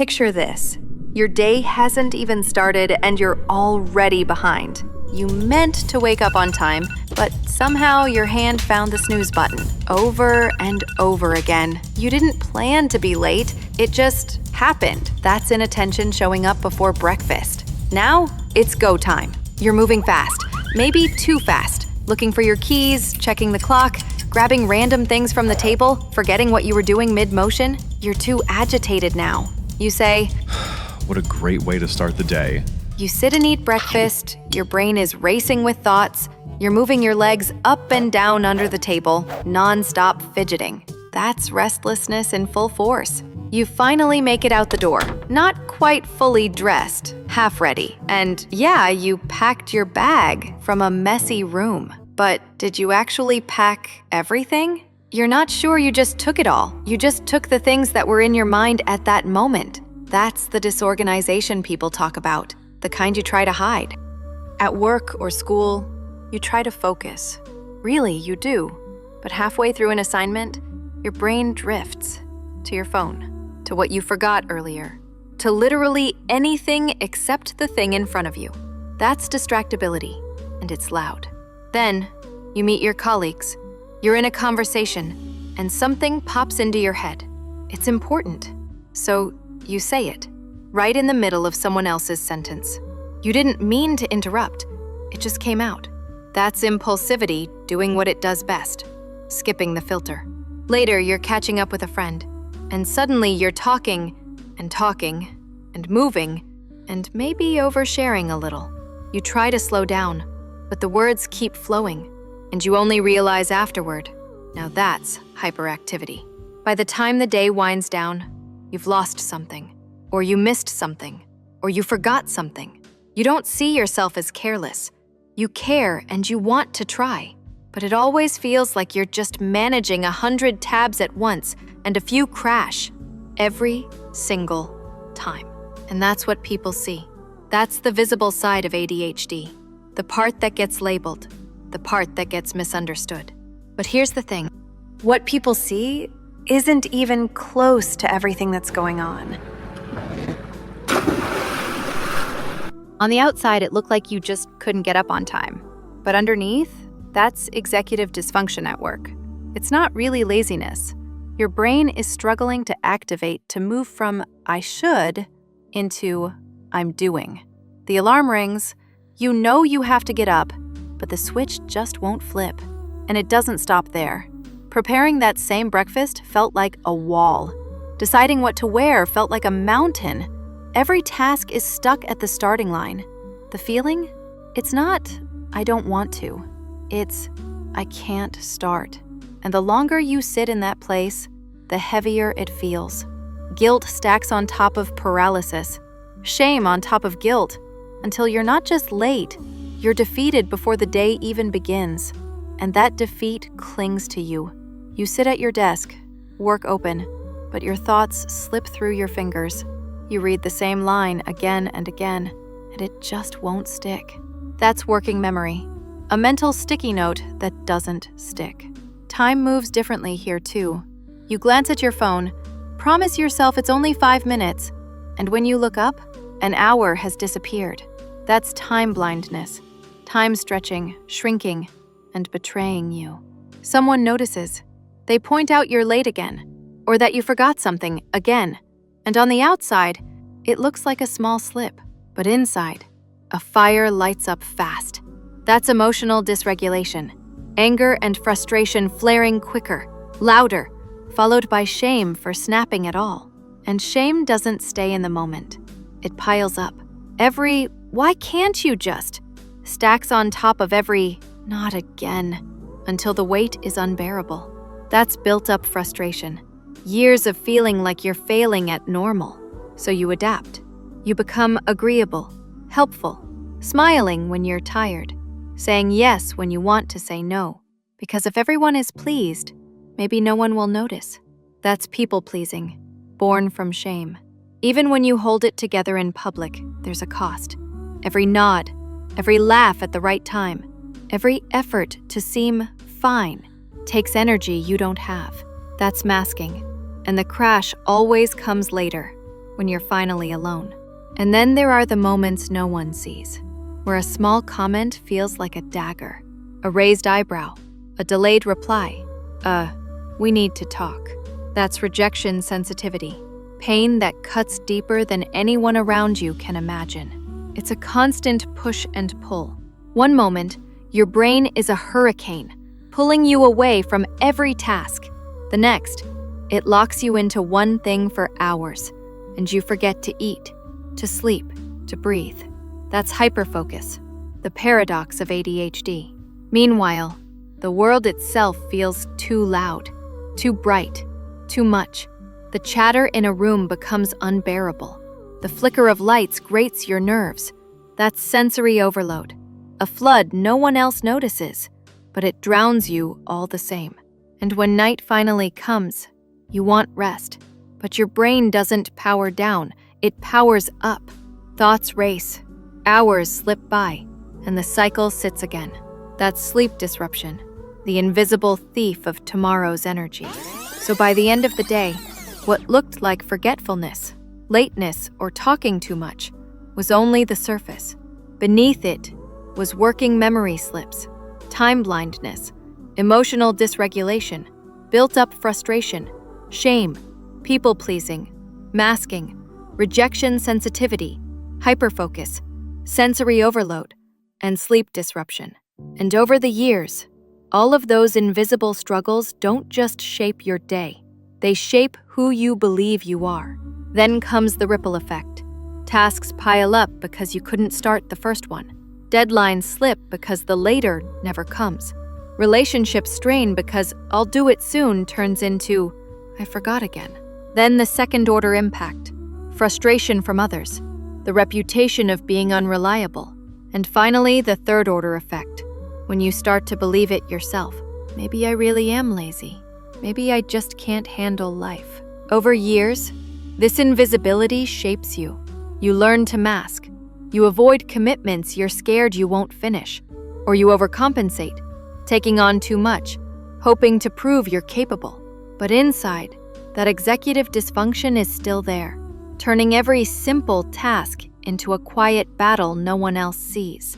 Picture this. Your day hasn't even started and you're already behind. You meant to wake up on time, but somehow your hand found the snooze button over and over again. You didn't plan to be late, it just happened. That's inattention showing up before breakfast. Now, it's go time. You're moving fast, maybe too fast, looking for your keys, checking the clock, grabbing random things from the table, forgetting what you were doing mid-motion. You're too agitated now. You say, "What a great way to start the day." You sit and eat breakfast, your brain is racing with thoughts, you're moving your legs up and down under the table, non-stop fidgeting. That's restlessness in full force. You finally make it out the door, not quite fully dressed, half ready. And yeah, you packed your bag from a messy room. But did you actually pack everything? You're not sure you just took it all. You just took the things that were in your mind at that moment. That's the disorganization people talk about. The kind you try to hide. At work or school, you try to focus. Really, you do. But halfway through an assignment, your brain drifts to your phone, to what you forgot earlier, to literally anything except the thing in front of you. That's distractibility, and it's loud. Then, you meet your colleagues. You're in a conversation, and something pops into your head. It's important, so you say it. Right in the middle of someone else's sentence. You didn't mean to interrupt, it just came out. That's impulsivity doing what it does best, skipping the filter. Later, you're catching up with a friend, and suddenly you're talking and moving, and maybe oversharing a little. You try to slow down, but the words keep flowing, and you only realize afterward. Now that's hyperactivity. By the time the day winds down, you've lost something. Or you missed something, or you forgot something. You don't see yourself as careless. You care and you want to try, but it always feels like you're just managing 100 tabs at once and a few crash every single time. And that's what people see. That's the visible side of ADHD, the part that gets labeled, the part that gets misunderstood. But here's the thing. What people see isn't even close to everything that's going on. On the outside, it looked like you just couldn't get up on time. But underneath, that's executive dysfunction at work. It's not really laziness. Your brain is struggling to activate to move from I should into I'm doing. The alarm rings, you know you have to get up, but the switch just won't flip. And it doesn't stop there. Preparing that same breakfast felt like a wall. Deciding what to wear felt like a mountain. Every task is stuck at the starting line. The feeling? It's not, I don't want to. It's, I can't start. And the longer you sit in that place, the heavier it feels. Guilt stacks on top of paralysis. Shame on top of guilt. Until you're not just late, you're defeated before the day even begins. And that defeat clings to you. You sit at your desk, work open, but your thoughts slip through your fingers. You read the same line again and again, and it just won't stick. That's working memory, a mental sticky note that doesn't stick. Time moves differently here too. You glance at your phone, promise yourself it's only 5 minutes, and when you look up, an hour has disappeared. That's time blindness, time stretching, shrinking, and betraying you. Someone notices. They point out you're late again, or that you forgot something again. And on the outside, it looks like a small slip, but inside, a fire lights up fast. That's emotional dysregulation. Anger and frustration flaring quicker, louder, followed by shame for snapping at all. And shame doesn't stay in the moment. It piles up. Every, why can't you just, stacks on top of every, not again, until the weight is unbearable. That's built up frustration. Years of feeling like you're failing at normal. So you adapt. You become agreeable, helpful, smiling when you're tired, saying yes when you want to say no. Because if everyone is pleased, maybe no one will notice. That's people-pleasing, born from shame. Even when you hold it together in public, there's a cost. Every nod, every laugh at the right time, every effort to seem fine takes energy you don't have. That's masking. And the crash always comes later, when you're finally alone. And then there are the moments no one sees, where a small comment feels like a dagger, a raised eyebrow, a delayed reply, we need to talk. That's rejection sensitivity, pain that cuts deeper than anyone around you can imagine. It's a constant push and pull. One moment, your brain is a hurricane, pulling you away from every task. The next, it locks you into one thing for hours, and you forget to eat, to sleep, to breathe. That's hyperfocus, the paradox of ADHD. Meanwhile, the world itself feels too loud, too bright, too much. The chatter in a room becomes unbearable. The flicker of lights grates your nerves. That's sensory overload, a flood no one else notices, but it drowns you all the same. And when night finally comes, you want rest, but your brain doesn't power down, it powers up. Thoughts race, hours slip by, and the cycle sits again. That's sleep disruption, the invisible thief of tomorrow's energy. So by the end of the day, what looked like forgetfulness, lateness, or talking too much was only the surface. Beneath it was working memory slips, time blindness, emotional dysregulation, built-up frustration, shame, people-pleasing, masking, rejection sensitivity, hyperfocus, sensory overload, and sleep disruption. And over the years, all of those invisible struggles don't just shape your day. They shape who you believe you are. Then comes the ripple effect. Tasks pile up because you couldn't start the first one. Deadlines slip because the later never comes. Relationships strain because "I'll do it soon" turns into "I forgot again." Then the second-order impact. Frustration from others. The reputation of being unreliable. And finally, the third-order effect. When you start to believe it yourself. Maybe I really am lazy. Maybe I just can't handle life. Over years, this invisibility shapes you. You learn to mask. You avoid commitments you're scared you won't finish. Or you overcompensate, taking on too much, hoping to prove you're capable. But inside, that executive dysfunction is still there, turning every simple task into a quiet battle no one else sees.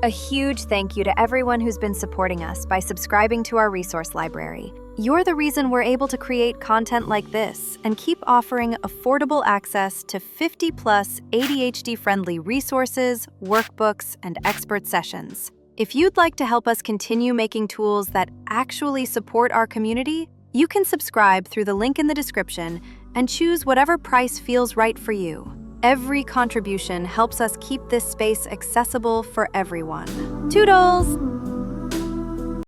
A huge thank you to everyone who's been supporting us by subscribing to our resource library. You're the reason we're able to create content like this and keep offering affordable access to 50+ ADHD-friendly resources, workbooks, and expert sessions. If you'd like to help us continue making tools that actually support our community, you can subscribe through the link in the description and choose whatever price feels right for you. Every contribution helps us keep this space accessible for everyone. Toodles!